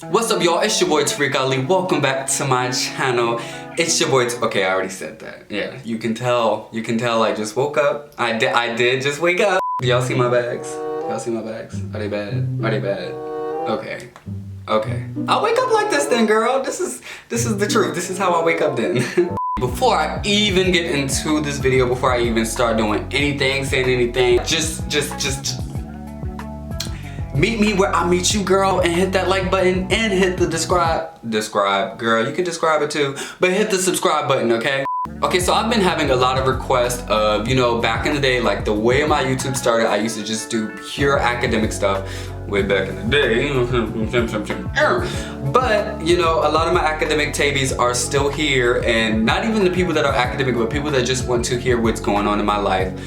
What's up, y'all? It's your boy TarekAli. Welcome back to my channel. It's your boy. Okay, I already said that. Yeah, you can tell. You can tell. I just woke up. I did just wake up. Y'all see my bags? Y'all see my bags? Are they bad? Are they bad? Okay. Okay. I wake up like this then, girl. This is the truth. This is how I wake up then. Before I even get into this video, before I even start doing anything, saying anything, just meet me where I meet you, girl, and hit that like button and hit the describe, girl, you can describe it too, but hit the subscribe button, okay? Okay, so I've been having a lot of requests of, you know, back in the day, like the way my YouTube started, I used to just do pure academic stuff way back in the day. But, you know, a lot of my academic taebies are still here, and not even the people that are academic, but people that just want to hear what's going on in my life.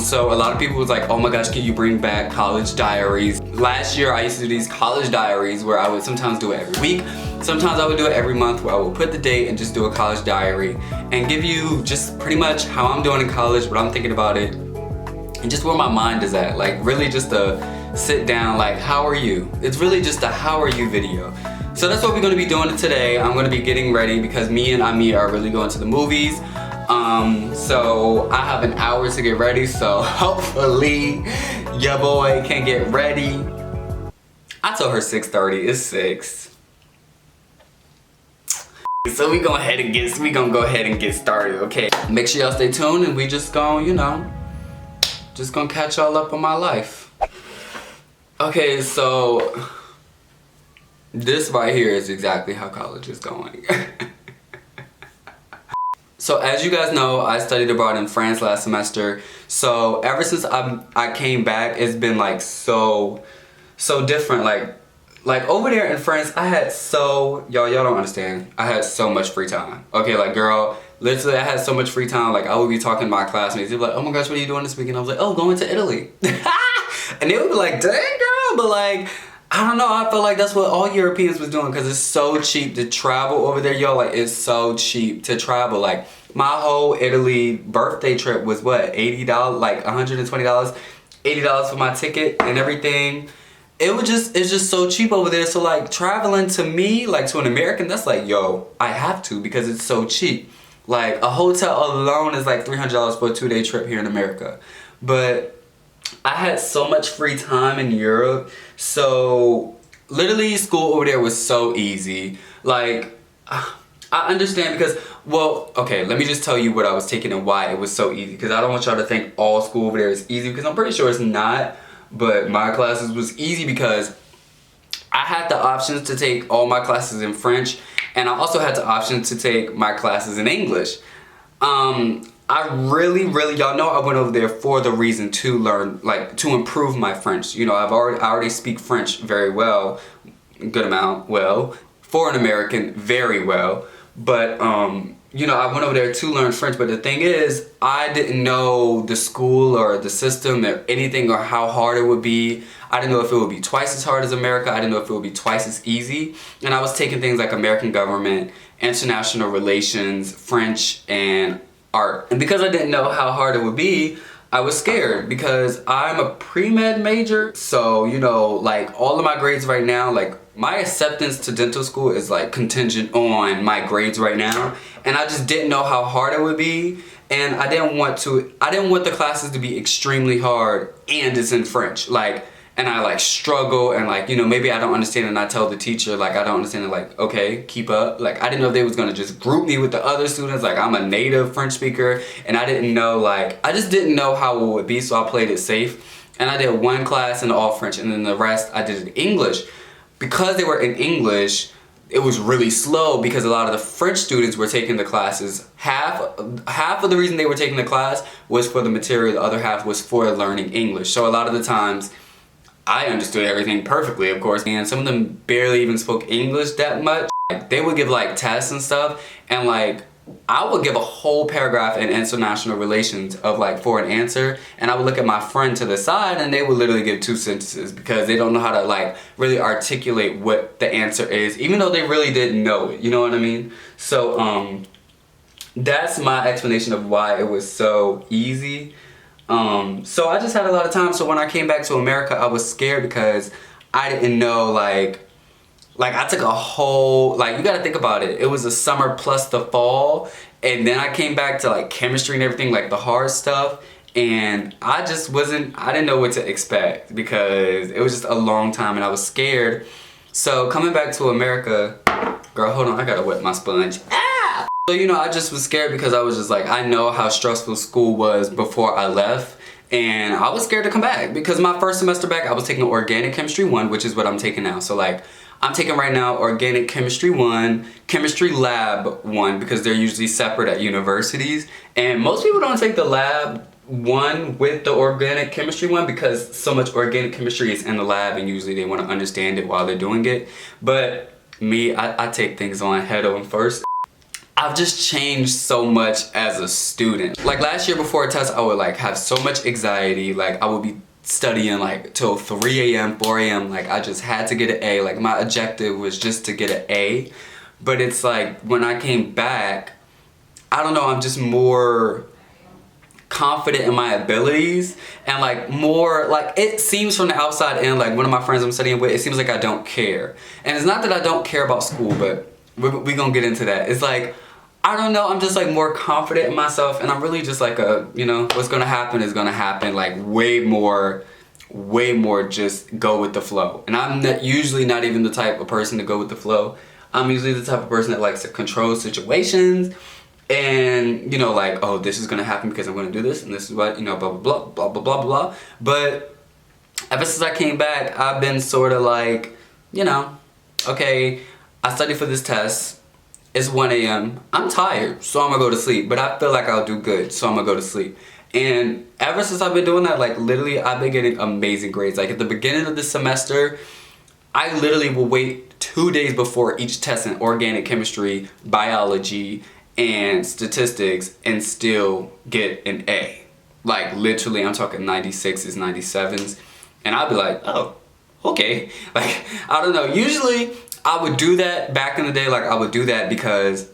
So a lot of people was like, oh my gosh, can you bring back college diaries? Last year I used to do these college diaries where I would sometimes do it every week. Sometimes I would do it every month, where I would put the date and just do a college diary and give you just pretty much how I'm doing in college, what I'm thinking about it, and just where my mind is at. Like really just a sit down, like how are you? It's really just a how are you video. So that's what we're gonna be doing today. I'm gonna be getting ready because me and Ami are really going to the movies. So I have an hour to get ready, so hopefully your boy can get ready. I told her 6:30, it's 6. So we gonna go ahead and get started, okay? Make sure y'all stay tuned and we just gonna, you know, just gonna catch y'all up on my life. Okay, so this right here is exactly how college is going. So as you guys know, I studied abroad in France last semester. So ever since I came back, it's been like so different. Like over there in France, I had y'all don't understand. I had so much free time. Okay, like girl, literally I had so much free time. Like I would be talking to my classmates. They'd be like, oh my gosh, what are you doing this weekend? I was like, oh, going to Italy. And they would be like, dang girl, but like, I don't know, I feel like that's what all Europeans was doing because it's so cheap to travel over there, yo. Like it's so cheap to travel. Like my whole Italy birthday trip was what, $80, like $120, $80 for my ticket and everything. It's just so cheap over there. So like traveling to me, like to an American, that's like, yo, I have to because it's so cheap. Like a hotel alone is like $300 for a 2-day trip here in America. But I had so much free time in Europe, so literally school over there was so easy. Like, I understand because, well, okay, let me just tell you what I was taking and why it was so easy, because I don't want y'all to think all school over there is easy, because I'm pretty sure it's not, but my classes was easy because I had the options to take all my classes in French, and I also had the option to take my classes in English. I really, y'all know I went over there for the reason to learn, like, to improve my French. You know, I already speak French very well, good amount, well, for an American, very well. But, you know, I went over there to learn French, but the thing is, I didn't know the school or the system or anything or how hard it would be. I didn't know if it would be twice as hard as America. I didn't know if it would be twice as easy. And I was taking things like American government, international relations, French, and art. And because I didn't know how hard it would be, I was scared because I'm a pre-med major. So, you know, like all of my grades right now, like my acceptance to dental school is like contingent on my grades right now. And I just didn't know how hard it would be. And I didn't want the classes to be extremely hard and it's in French. Like, and I like struggle and like, you know, maybe I don't understand and I tell the teacher like I don't understand and like, okay, keep up. Like I didn't know if they was gonna just group me with the other students. Like I'm a native French speaker and I didn't know, like, I just didn't know how it would be, so I played it safe. And I did one class in all French and then the rest I did in English. Because they were in English, it was really slow because a lot of the French students were taking the classes. Half of the reason they were taking the class was for the material, the other half was for learning English. So a lot of the times, I understood everything perfectly, of course, and some of them barely even spoke English that much. Like, they would give like tests and stuff, and like I would give a whole paragraph in international relations of like for an answer, and I would look at my friend to the side and they would literally give 2 sentences because they don't know how to like really articulate what the answer is, even though they really didn't know it, you know what I mean? So that's my explanation of why it was so easy. So I just had a lot of time. So when I came back to America, I was scared because I didn't know, like, Like I took a whole, like you gotta think about it. It was a summer plus the fall. And then I came back to like chemistry and everything, like the hard stuff. And I didn't know what to expect because it was just a long time and I was scared. So coming back to America, girl, hold on, I gotta wet my sponge. Ah! So, you know, I just was scared because I was just like, I know how stressful school was before I left. And I was scared to come back because my first semester back, I was taking Organic Chemistry 1, which is what I'm taking now. So like, I'm taking right now Organic Chemistry 1, Chemistry Lab 1, because they're usually separate at universities. And most people don't take the Lab 1 with the Organic Chemistry 1 because so much organic chemistry is in the lab and usually they want to understand it while they're doing it. But me, I take things on head on first. I've just changed so much as a student. Like last year before a test, I would like have so much anxiety. Like I would be studying like till 3 a.m., 4 a.m. Like I just had to get an A. Like my objective was just to get an A. But it's like when I came back, I don't know, I'm just more confident in my abilities and like more like it seems from the outside in, like one of my friends I'm studying with, it seems like I don't care. And it's not that I don't care about school, but we're gonna get into that. It's like, I don't know, I'm just like more confident in myself and I'm really just like you know, what's gonna happen is gonna happen, like way more just go with the flow. And I'm usually not even the type of person to go with the flow. I'm usually the type of person that likes to control situations and, you know, like, oh, this is gonna happen because I'm gonna do this and this is what, you know, blah, blah, blah, blah, blah, blah, blah. But ever since I came back, I've been sort of like, you know, okay, I studied for this test. It's 1 a.m. I'm tired, so I'm gonna go to sleep. But I feel like I'll do good, so I'm gonna go to sleep. And ever since I've been doing that, like literally, I've been getting amazing grades. Like at the beginning of the semester, I literally will wait 2 days before each test in organic chemistry, biology, and statistics and still get an A. Like literally, I'm talking 96s, 97s. And I'll be like, oh, okay. Like, I don't know. Usually, I would do that back in the day. Like, I would do that because,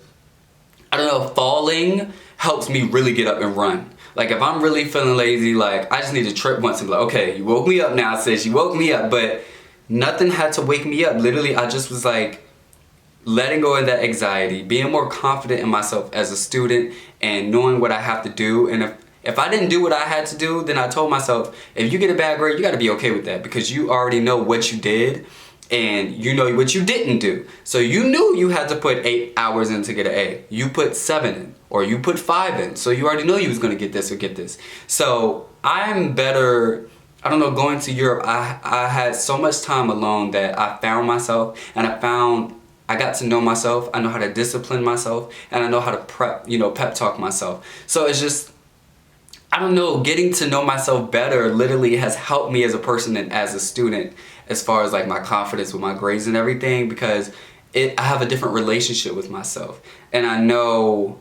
I don't know, falling helps me really get up and run. Like, if I'm really feeling lazy, like, I just need to trip once and be like, okay, you woke me up now, sis. You woke me up. But nothing had to wake me up. Literally, I just was like, letting go of that anxiety, being more confident in myself as a student and knowing what I have to do. And if I didn't do what I had to do, then I told myself, if you get a bad grade, you gotta be okay with that because you already know what you did and you know what you didn't do. So you knew you had to put 8 hours in to get an A. You put 7 in or you put 5 in. So you already know you was gonna get this or get this. So I'm better, I don't know, going to Europe, I had so much time alone that I found myself and I got to know myself, I know how to discipline myself, and I know how to pep talk myself. So it's just, I don't know, getting to know myself better literally has helped me as a person and as a student as far as like my confidence with my grades and everything because I have a different relationship with myself. And I know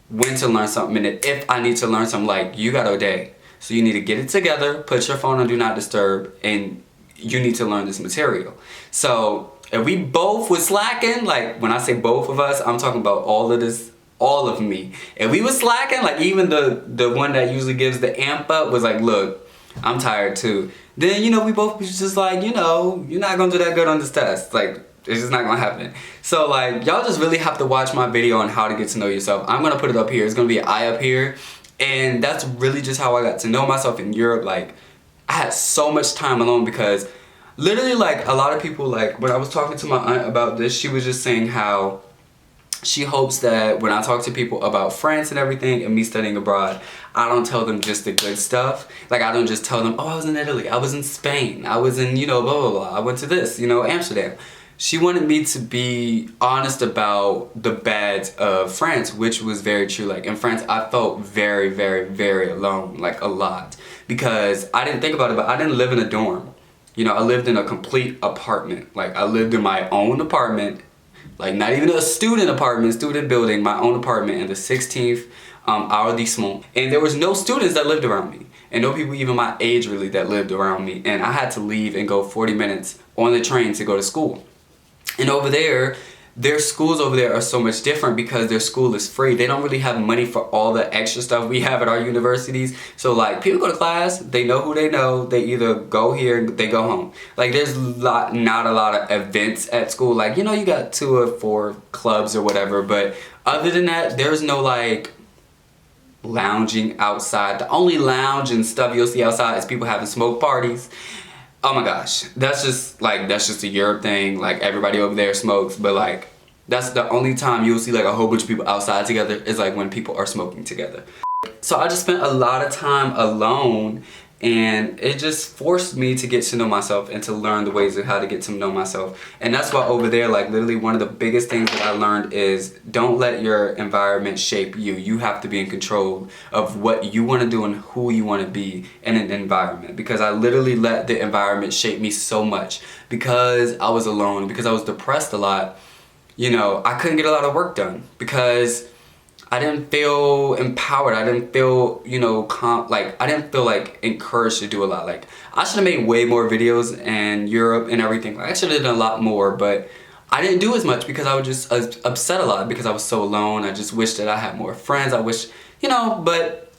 when to learn something and if I need to learn something, like you got a day. So you need to get it together, put your phone on Do Not Disturb, and you need to learn this material. So if we both was slacking, like when I say both of us, I'm talking about all of this, all of me. If we was slacking, like even the one that usually gives the amp up was like, look, I'm tired too. Then, you know, we both was just like, you know, you're not gonna do that good on this test. Like, it's just not gonna happen. So like, y'all just really have to watch my video on how to get to know yourself. I'm gonna put it up here. It's gonna be an eye up here. And that's really just how I got to know myself in Europe. Like, I had so much time alone because literally, like, a lot of people, like, when I was talking to my aunt about this, she was just saying how she hopes that when I talk to people about France and everything and me studying abroad, I don't tell them just the good stuff. Like, I don't just tell them, oh, I was in Italy, I was in Spain, I was in, you know, blah, blah, blah. I went to this, you know, Amsterdam. She wanted me to be honest about the bads of France, which was very true. Like, in France, I felt very, very, very alone, like, a lot. Because I didn't think about it, but I didn't live in a dorm. You know, I lived in a complete apartment. Like, I lived in my own apartment. Like, not even a student apartment, student building, my own apartment in the 16th arrondissement. And there was no students that lived around me. And no people even my age, really, that lived around me. And I had to leave and go 40 minutes on the train to go to school. And over there, their schools over there are so much different because their school is free. They don't really have money for all the extra stuff we have at our universities. So like people go to class, they know who they know, they either go here, they go home. Like there's not a lot of events at school. Like, you know, you got 2 or 4 clubs or whatever, but other than that, there's no like lounging outside. The only lounge and stuff you'll see outside is people having smoke parties. Oh my gosh, that's just a Europe thing. Like everybody over there smokes, but like that's the only time you'll see like a whole bunch of people outside together is like when people are smoking together. So I just spent a lot of time alone, and it just forced me to get to know myself and to learn the ways of how to get to know myself. And that's why over there, like literally one of the biggest things that I learned is don't let your environment shape you. You have to be in control of what you want to do and who you want to be in an environment. Because I literally let the environment shape me so much because I was alone, because I was depressed a lot. You know, I couldn't get a lot of work done because I didn't feel empowered. I didn't feel, you know, I didn't feel like encouraged to do a lot. Like I should have made way more videos in Europe and everything. Like I should have done a lot more, but I didn't do as much because I was just upset a lot because I was so alone. I just wish that I had more friends. I wish, you know, but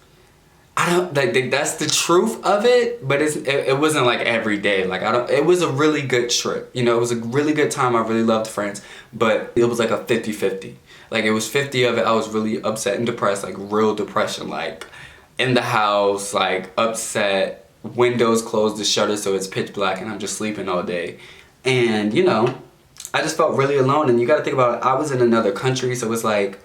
I don't like that's the truth of it. But it wasn't like every day. Like it was a really good trip. You know, it was a really good time. I really loved France, but it was like a 50-50. Like it was 50 of it, I was really upset and depressed, like real depression, like in the house, like upset, windows closed, the shutters so it's pitch black and I'm just sleeping all day. And you know, I just felt really alone. And you gotta think about it, I was in another country, so it's like,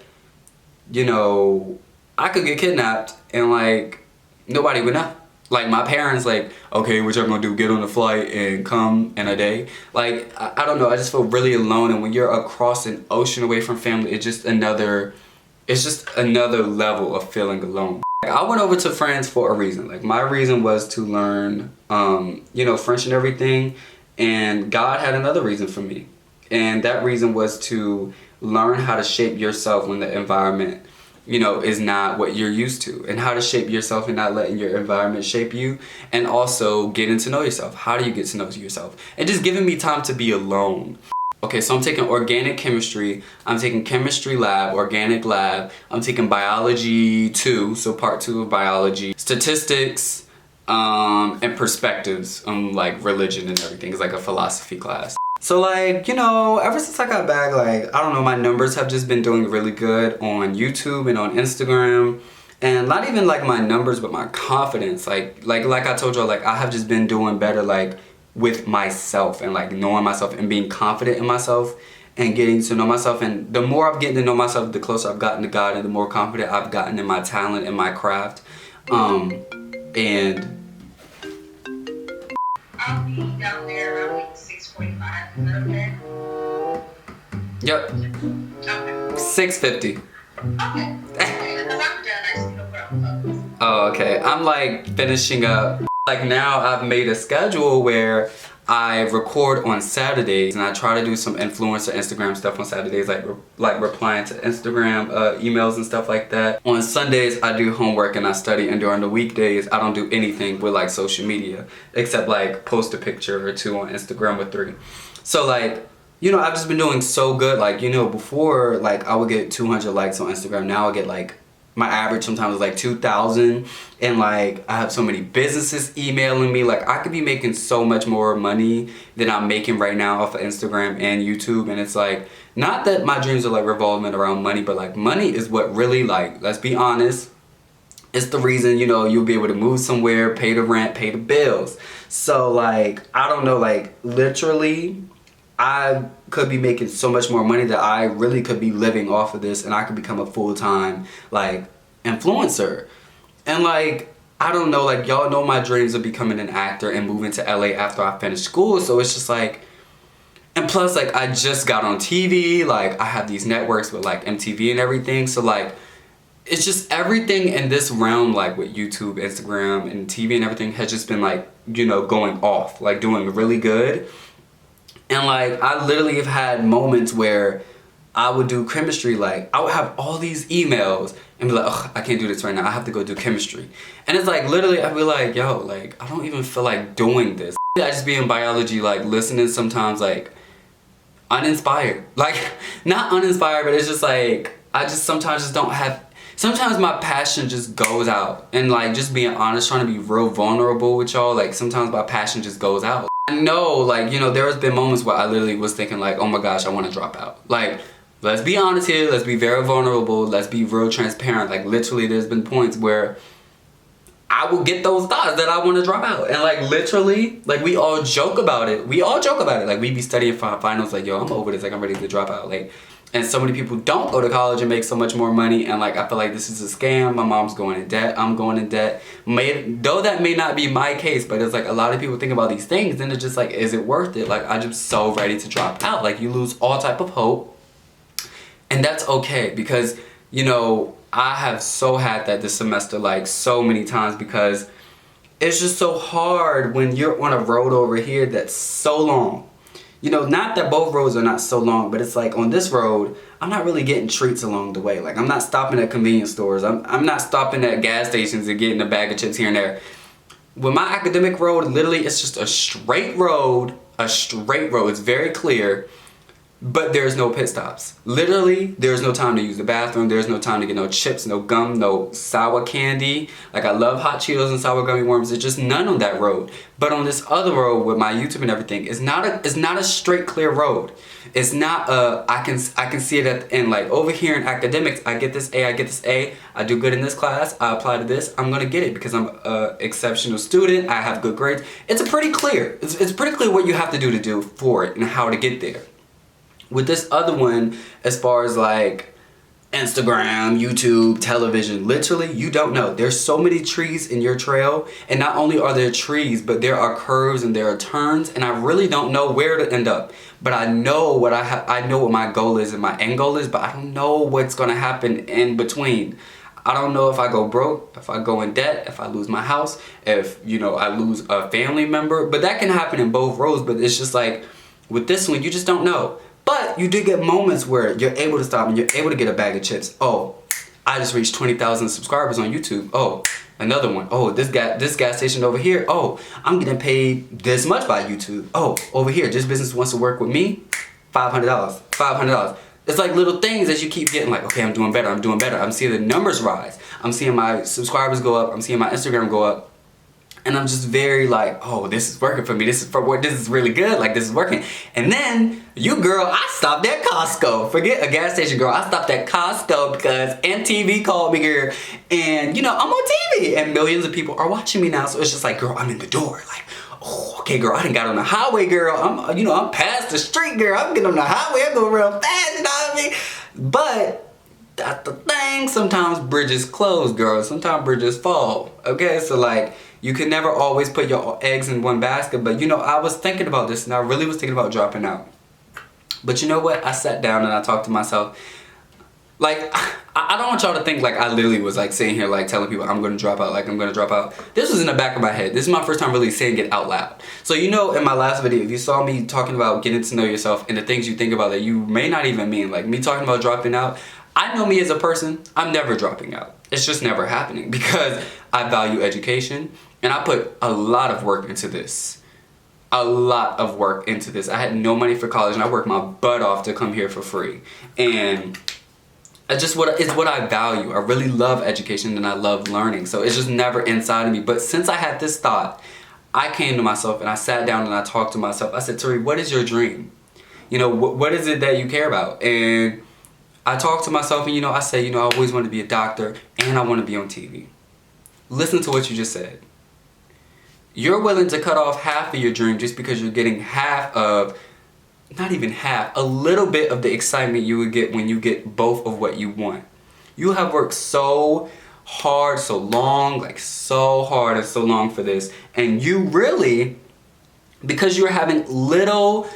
you know, I could get kidnapped and like nobody would know. Like my parents like, okay, what y'all gonna do, get on the flight and come in a day? Like, I don't know, I just feel really alone. And when you're across an ocean away from family, it's just another level of feeling alone. Like, I went over to France for a reason. Like my reason was to learn, you know, French and everything. And God had another reason for me. And that reason was to learn how to shape yourself when the environment, you know, is not what you're used to, and how to shape yourself and not letting your environment shape you, and also getting to know yourself. How do you get to know yourself? And just giving me time to be alone. Okay, so I'm taking organic chemistry, I'm taking chemistry lab, organic lab, I'm taking biology 2, so part 2 of biology, statistics, and perspectives on like religion and everything. It's like a philosophy class. So like, you know, ever since I got back, like, I don't know, my numbers have just been doing really good on YouTube and on Instagram. And not even like my numbers, but my confidence. Like I told y'all, like I have just been doing better like with myself and like knowing myself and being confident in myself and getting to know myself. And the more I'm getting to know myself, the closer I've gotten to God and the more confident I've gotten in my talent and my craft. And I'll be down there around like 6:45. Is that okay? Yep. Okay. 6:50. Okay. Because I'm done. I just need to put on clothes. Oh, okay. I'm like finishing up. Like now I've made a schedule where I record on Saturdays and I try to do some influencer Instagram stuff on Saturdays, like replying to Instagram emails and stuff like that. On Sundays I do homework and I study, and during the weekdays I don't do anything with like social media except like post a picture or 2 on Instagram or 3. So like, you know, I've just been doing so good. Like, you know, before like I would get 200 likes on Instagram. Now I get like, my average sometimes is like 2,000, and like I have so many businesses emailing me. Like I could be making so much more money than I'm making right now off of Instagram and YouTube. And it's like, not that my dreams are like revolving around money, but like money is what really, like, let's be honest, it's the reason, you know, you'll be able to move somewhere, pay the rent, pay the bills. So like, I don't know, like literally I could be making so much more money that I really could be living off of this, and I could become a full-time like influencer. And like, I don't know, like y'all know my dreams of becoming an actor and moving to LA after I finish school. So it's just like, and plus like I just got on TV, like I have these networks with like MTV and everything. So like, it's just everything in this realm, like with YouTube, Instagram, and TV and everything has just been like, you know, going off, like doing really good. And like, I literally have had moments where I would do chemistry, like I would have all these emails and be like, ugh, I can't do this right now, I have to go do chemistry. And it's like, literally I'd be like, yo, like I don't even feel like doing this. I just be in biology, like listening sometimes, like uninspired. Like, not uninspired, but it's just like, I just sometimes just don't have, sometimes my passion just goes out. And like, just being honest, trying to be real vulnerable with y'all, like sometimes my passion just goes out. I know, like, you know, there has been moments where I literally was thinking like, oh my gosh, I want to drop out. Like, let's be honest here, let's be very vulnerable, let's be real transparent. Like, literally there's been points where I will get those thoughts that I want to drop out. And like, literally, like, we all joke about it. We all joke about it. Like, we be studying for finals like, yo, I'm over this, like, I'm ready to drop out. Like, and so many people don't go to college and make so much more money, and like, I feel like this is a scam. My mom's going in debt, I'm going in debt. Though that may not be my case, but it's like a lot of people think about these things and it's just like, is it worth it? Like, I'm just so ready to drop out. Like, you lose all type of hope, and that's okay, because, you know, I have so had that this semester, like, so many times, because it's just so hard when you're on a road over here that's so long. You know, not that both roads are not so long, but it's like on this road, I'm not really getting treats along the way. Like, I'm not stopping at convenience stores. I'm not stopping at gas stations and getting a bag of chips here and there. With my academic road, literally, it's just a straight road. A straight road. It's very clear. But there's no pit stops. Literally, there's no time to use the bathroom. There's no time to get no chips, no gum, no sour candy. Like, I love hot Cheetos and sour gummy worms. There's just none on that road. But on this other road with my YouTube and everything, it's not a straight clear road. It's not I can see it at the end. Like, over here in academics, I get this A, I get this A. I do good in this class. I apply to this. I'm gonna get it because I'm an exceptional student. I have good grades. It's pretty clear. It's pretty clear what you have to do for it and how to get there. With this other one, as far as like Instagram, YouTube, television, literally, you don't know. There's so many trees in your trail, and not only are there trees, but there are curves and there are turns, and I really don't know where to end up. But I know what I know what my goal is and my end goal is, but I don't know what's gonna happen in between. I don't know if I go broke, if I go in debt, if I lose my house, if, you know, I lose a family member, but that can happen in both roads. But it's just like, with this one, you just don't know. But you do get moments where you're able to stop and you're able to get a bag of chips. Oh, I just reached 20,000 subscribers on YouTube. Oh, another one. Oh, this gas station over here. Oh, I'm getting paid this much by YouTube. Oh, over here, this business wants to work with me. $500, $500. It's like little things that you keep getting, like, okay, I'm doing better, I'm doing better. I'm seeing the numbers rise. I'm seeing my subscribers go up. I'm seeing my Instagram go up. And I'm just very like, oh, this is working for me. This is really good. Like, this is working. And then, you girl, I stopped at Costco. Forget a gas station, girl. I stopped at Costco because MTV called me, girl. And, you know, I'm on TV. And millions of people are watching me now. So it's just like, girl, I'm in the door. Like, oh, okay, girl, I done got on the highway, girl. I'm past the street, girl. I'm getting on the highway. I'm going real fast, you know what I mean? But that's the thing. Sometimes bridges close, girl. Sometimes bridges fall. Okay, so like, you can never always put your eggs in one basket. But, you know, I was thinking about this, and I really was thinking about dropping out. But you know what? I sat down and I talked to myself. Like, I don't want y'all to think like I literally was like sitting here like telling people I'm gonna drop out, like I'm gonna drop out. This was in the back of my head. This is my first time really saying it out loud. So, you know, in my last video, if you saw me talking about getting to know yourself and the things you think about that you may not even mean, like me talking about dropping out, I know me as a person, I'm never dropping out. It's just never happening because I value education and I put a lot of work into this. A lot of work into this. I had no money for college and I worked my butt off to come here for free. And it's what I value. I really love education and I love learning. So it's just never inside of me. But since I had this thought, I came to myself and I sat down and I talked to myself. I said, Tari, what is your dream? You know, what is it that you care about? And I talked to myself and, you know, I said, you know, I always want to be a doctor and I want to be on TV. Listen to what you just said. You're willing to cut off half of your dream just because you're getting half of, not even half, a little bit of the excitement you would get when you get both of what you want. You have worked so hard, so long, like so hard and so long for this. And you really, because you're having little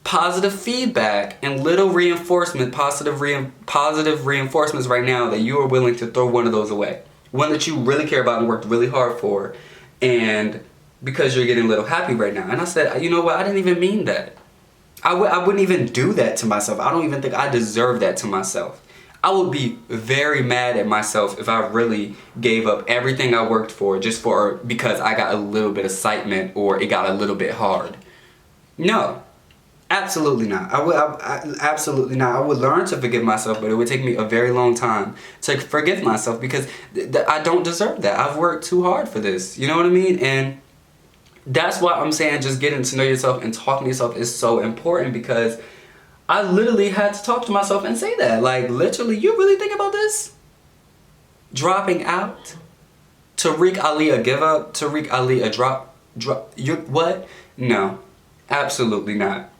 positive feedback and little reinforcement, positive reinforcements right now, that you are willing to throw one of those away. One that you really care about and worked really hard for. And because you're getting a little happy right now. And I said, you know what, I didn't even mean that. I wouldn't even do that to myself. I don't even think I deserve that to myself. I would be very mad at myself if I really gave up everything I worked for just because I got a little bit of excitement or it got a little bit hard. No, Absolutely not. Absolutely not. I would learn to forgive myself, but it would take me a very long time to forgive myself because I don't deserve that. I've worked too hard for this. You know what I mean? And that's why I'm saying just getting to know yourself and talking to yourself is so important, because I literally had to talk to myself and say that. Like, literally, you really think about this? Dropping out? Tarek Ali a give up? Tarek Ali a drop? You what? No. Absolutely not.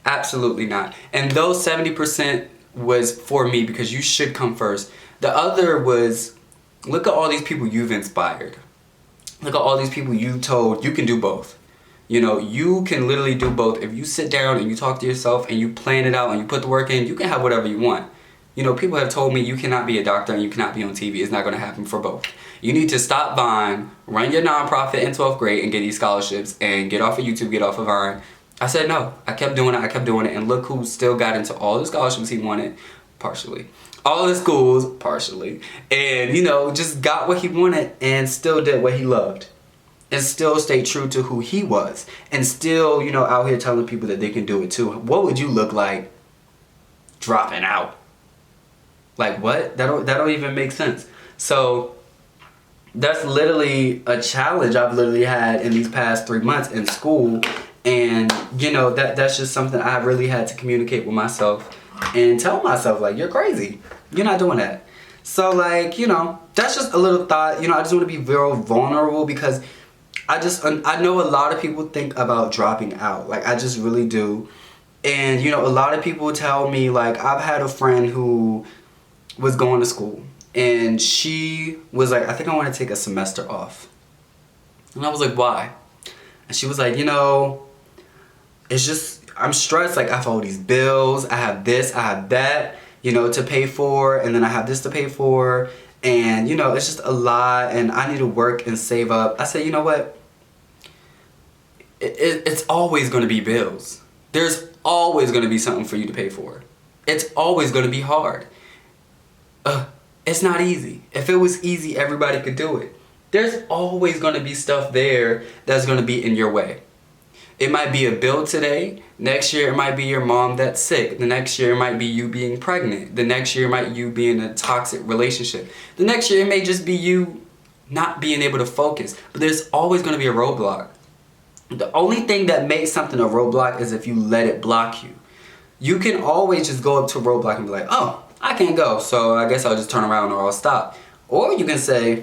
Absolutely not. And those 70% was for me because you should come first. The other was, look at all these people you've inspired. Look at all these people you told you can do both. You know, you can literally do both. If you sit down and you talk to yourself and you plan it out and you put the work in, you can have whatever you want. You know, people have told me you cannot be a doctor and you cannot be on TV. It's not going to happen for both. You need to stop Vine, run your nonprofit in 12th grade and get these scholarships and get off of YouTube, get off of Vine. I said no. I kept doing it, and look who still got into all the scholarships he wanted, partially. All the schools, partially. And, you know, just got what he wanted and still did what he loved. And still stayed true to who he was. And still, you know, out here telling people that they can do it too. What would you look like dropping out? Like what? That don't even make sense. So that's literally a challenge I've literally had in these past 3 months in school. And, you know, that's just something I really had to communicate with myself and tell myself, like, you're crazy. You're not doing that. So, like, you know, that's just a little thought. You know, I just want to be very vulnerable because I know a lot of people think about dropping out. Like, I just really do. And, you know, a lot of people tell me, like, I've had a friend who was going to school. And she was like, I think I want to take a semester off. And I was like, why? And she was like, you know, it's just, I'm stressed. Like, I have all these bills. I have this, I have that, you know, to pay for. And then I have this to pay for. And, you know, it's just a lot. And I need to work and save up. I said, you know what? It's always going to be bills. There's always going to be something for you to pay for. It's always going to be hard. It's not easy. If it was easy, everybody could do it. There's always going to be stuff there that's going to be in your way. It might be a bill today. Next year, it might be your mom that's sick. The next year, it might be you being pregnant. The next year, it might be you being in a toxic relationship. The next year, it may just be you not being able to focus. But there's always going to be a roadblock. The only thing that makes something a roadblock is if you let it block you. You can always just go up to a roadblock and be like, oh, I can't go, so I guess I'll just turn around or I'll stop. Or you can say,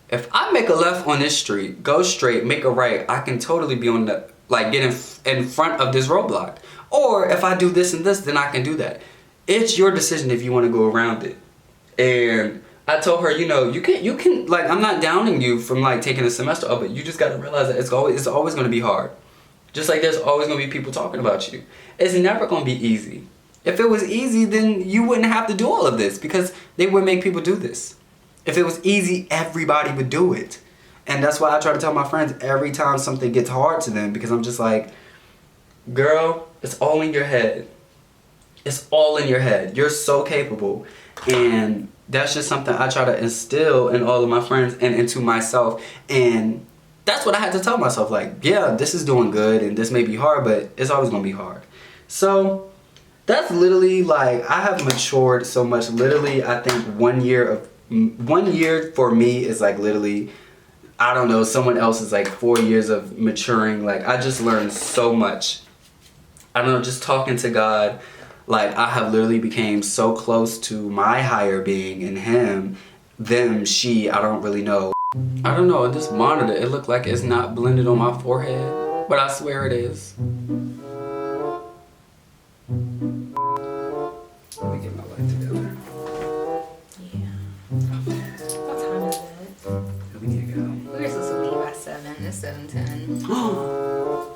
if I make a left on this street, go straight, make a right, I can totally be on the, like, get in front of this roadblock. Or if I do this and this, then I can do that. It's your decision if you want to go around it. And I told her, you know, you can, like, I'm not downing you from, like, taking a semester off, but you just got to realize that it's always going to be hard. Just like there's always going to be people talking about you. It's never going to be easy. If it was easy, then you wouldn't have to do all of this because they would make people do this. If it was easy, everybody would do it. And that's why I try to tell my friends every time something gets hard to them, because I'm just like, girl, it's all in your head. It's all in your head. You're so capable. And that's just something I try to instill in all of my friends and into myself. And that's what I had to tell myself. Like, yeah, this is doing good and this may be hard, but it's always going to be hard. So that's literally, like, I have matured so much. Literally, I think 1 year for me is like literally, I don't know, someone else is like 4 years of maturing. Like, I just learned so much. I don't know, just talking to God, like, I have literally became so close to my higher being and him, them, she, I don't really know. I don't know, this monitor, it looked like it's not blended on my forehead, but I swear it is. Let me get my life together. Yeah. What time is it? We need to go. We were supposed to leave at 7. It's 7:10.